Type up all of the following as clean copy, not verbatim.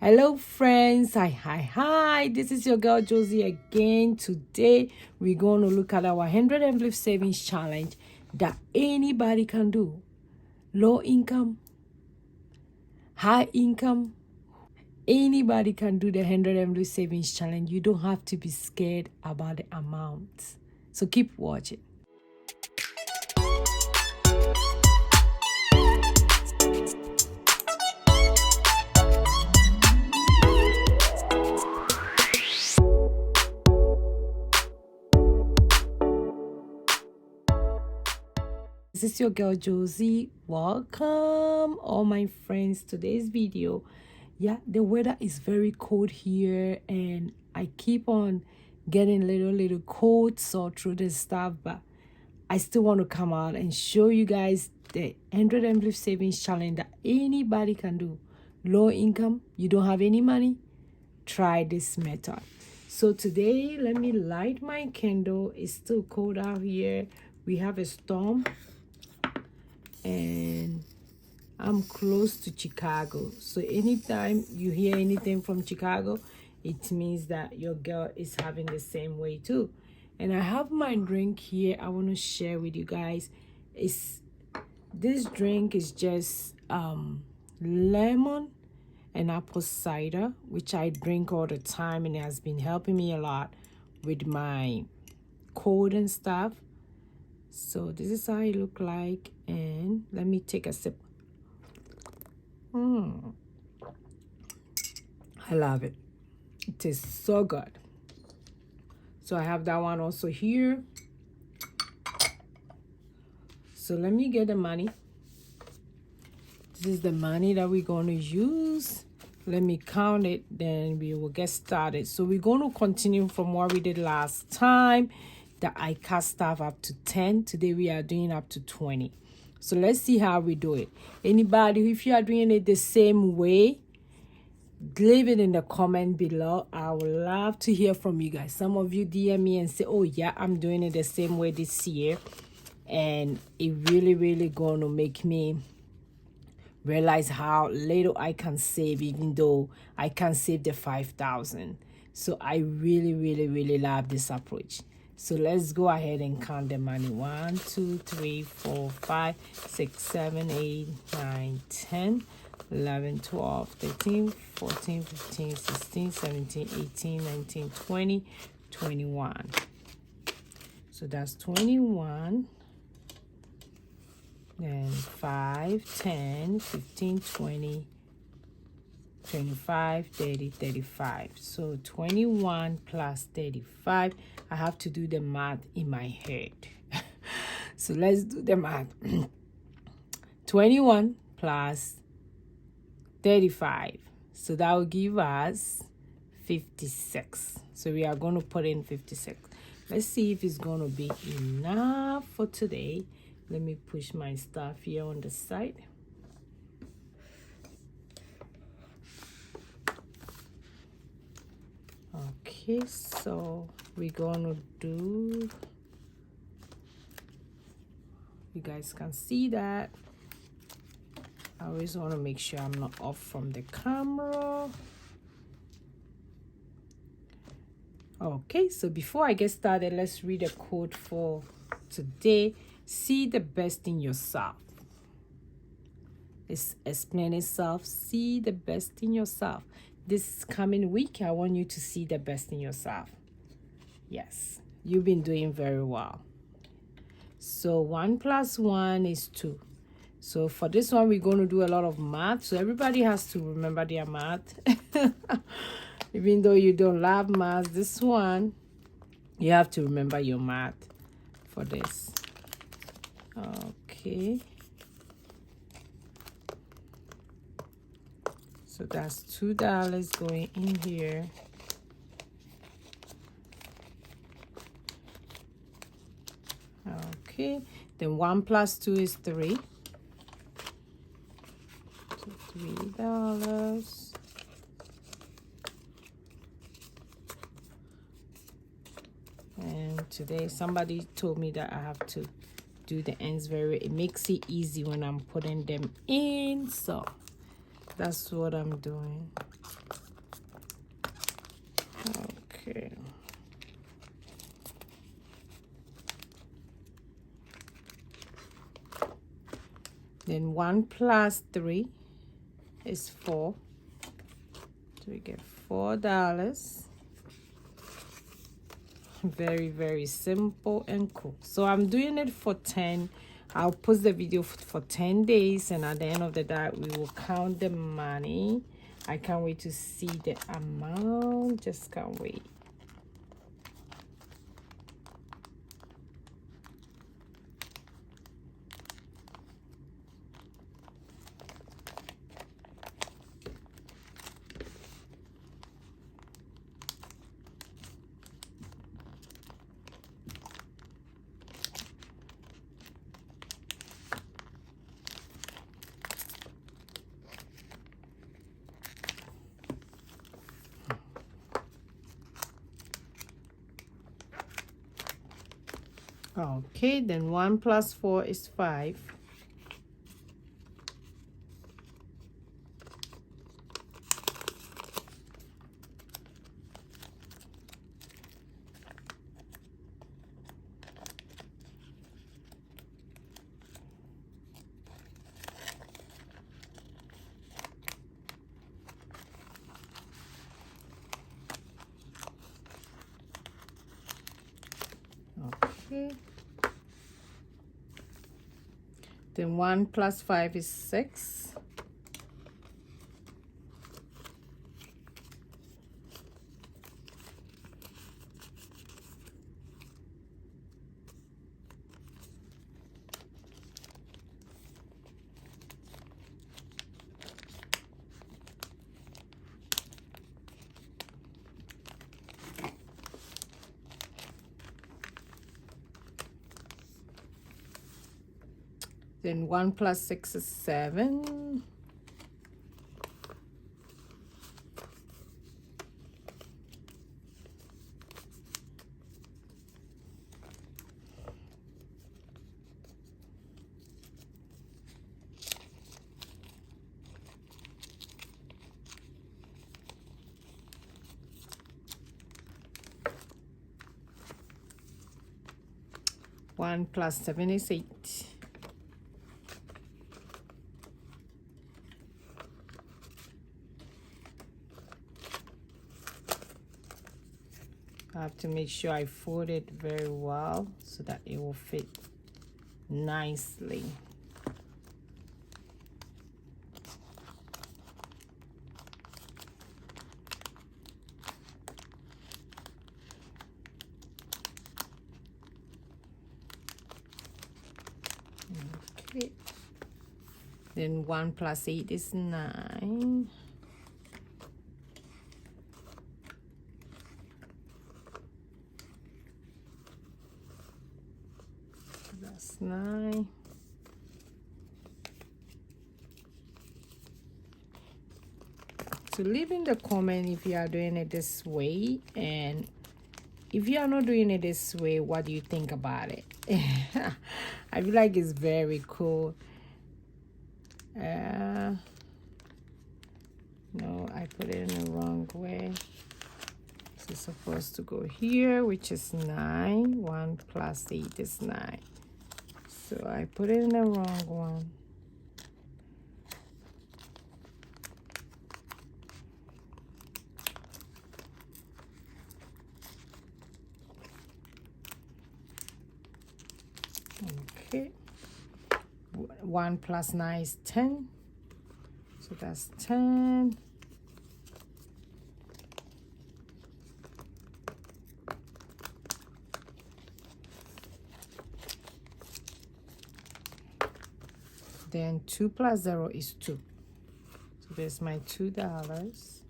Hello friends, hi, this is your girl Josy again. Today we're going to look at our 100 envelope savings challenge that anybody can do. Low income, high income, anybody can do the 100 envelope savings challenge. You don't have to be scared about the amount. So keep watching. This is your girl Josy. Welcome all my friends to today's video. Yeah, the weather is very cold here and I keep on getting little cold sore throat and stuff, but I still want to come out and show you guys the 100 envelope savings challenge that anybody can do. Low income, you don't have any money, try this method. So today, let me light my candle. It's still cold out here. We have a storm and I'm close to Chicago. So anytime you hear anything from Chicago, it means that your girl is having the same way too. And I have my drink here I want to share with you guys. This drink is just lemon and apple cider, which I drink all the time, and it has been helping me a lot with my cold and stuff. So this is how it look like, and let me take a sip. I love it. It tastes so good. So I have that one also here. So let me get the money. This is the money that we're going to use. Let me count it, then we will get started. So we're going to continue from what we did last time, that I cut stuff up to 10. Today we are doing up to 20. So let's see how we do it. Anybody, if you are doing it the same way, leave it in the comment below. I would love to hear from you guys. Some of you DM me and say, oh yeah, I'm doing it the same way this year, and it really gonna make me realize how little I can save, even though I can save the 5,000. So I really love this approach. So let's go ahead and count the money. 1 2 3 4 5 6 7 8 9 10 11 12 13 14 15 16 17 18 19 20 21. So that's 21. Then 5 10 15 20 25 30 35. So 21 plus 35. I have to do the math in my head. So let's do the math. 21 plus 35. So that will give us 56. So we are going to put in 56. Let's see if it's going to be enough for today. Let me push my stuff here on the side. Okay, so we're gonna do, you guys can see that. I always want to make sure I'm not off from the camera. Okay, so before I get started, let's read a quote for today. See the best in yourself. It's explain itself. See the best in yourself. This coming week, I want you to see the best in yourself. Yes, you've been doing very well. So 1 plus 1 is 2. So for this one, we're going to do a lot of math. So everybody has to remember their math. Even though you don't love math, this one, you have to remember your math for this. Okay. So that's $2 going in here. Okay. Then 1 plus 2 is 3. So $3. And today somebody told me that I have to do the ends it makes it easy when I'm putting them in. So that's what I'm doing. Okay. Then 1 plus 3 is 4. So we get $4. Very, very simple and cool. So I'm doing it for 10. I'll post the video for 10 days, and at the end of the day we will count the money. I can't wait to see the amount. Just can't wait. Okay, then 1 plus 4 is 5. Okay. Then 1 plus 5 is 6. Then 1 plus 6 is 7. One plus 7 is 8. I have to make sure I fold it very well so that it will fit nicely. Okay. Then 1 plus 8 is 9. That's 9. So leave in the comment if you are doing it this way, and if you are not doing it this way, what do you think about it? I feel like it's very cool. No, I put it in the wrong way. It's supposed to go here, which is 9. 1 plus 8 is 9. So I put it in the wrong one. Okay. 1 plus 9 is 10. So that's 10. Then 2 plus 0 is 2. So there's my $2.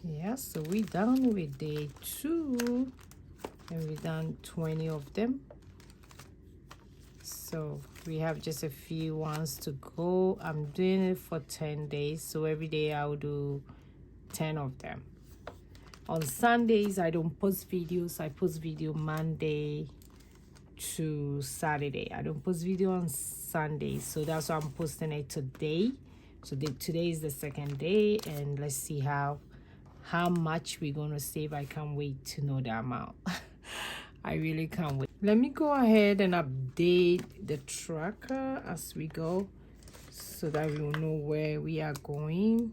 Yeah, so we done with day 2, and we done 20 of them. So we have just a few ones to go. I'm doing it for 10 days, so every day I'll do 10 of them. On Sundays I don't post videos. I post video Monday to Saturday. I don't post video on Sunday, so that's why I'm posting it today. So today is the second day, and let's see how much we're gonna save. I can't wait to know the amount. I really can't wait. Let me go ahead and update the tracker as we go so that we will know where we are going.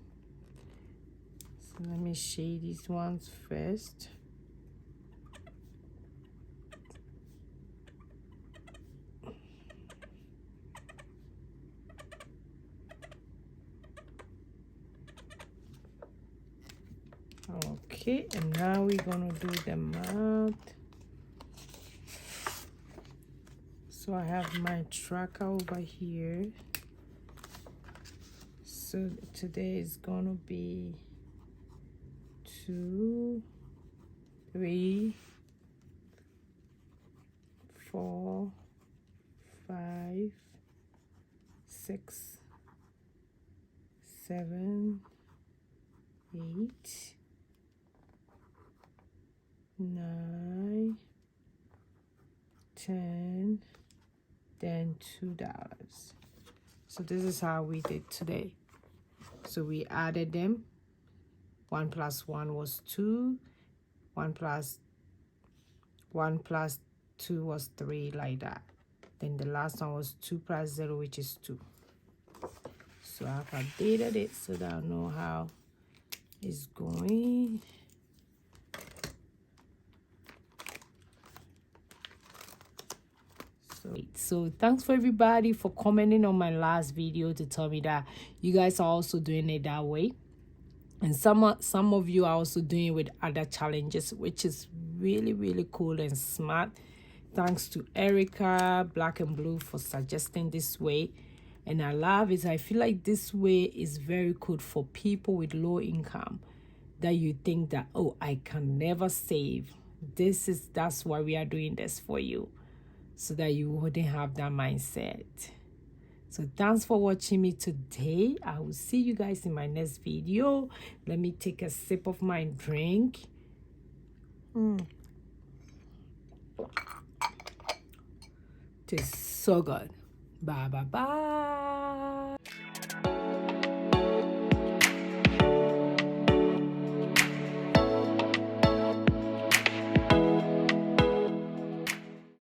So let me shade these ones first. Okay, and now we're gonna do the math. So I have my tracker over here. So today is gonna be 2, 3, 4, 5, 6, 7, 8, 9, 10, then $2. So this is how we did today. So we added them. 1 plus 1 was 2. 1 plus 2 was 3, like that. Then the last one was 2 plus 0, which is 2. So I've updated it so that I know how it's going. So thanks for everybody for commenting on my last video to tell me that you guys are also doing it that way. And some of you are also doing it with other challenges, which is really, really cool and smart. Thanks to Erica, Black and Blue, for suggesting this way. And I love it. I feel like this way is very good for people with low income that you think that, oh, I can never save. That's why we are doing this for you, so that you wouldn't have that mindset. So thanks for watching me today. I will see you guys in my next video. Let me take a sip of my drink. Tastes so good. Bye, bye, bye.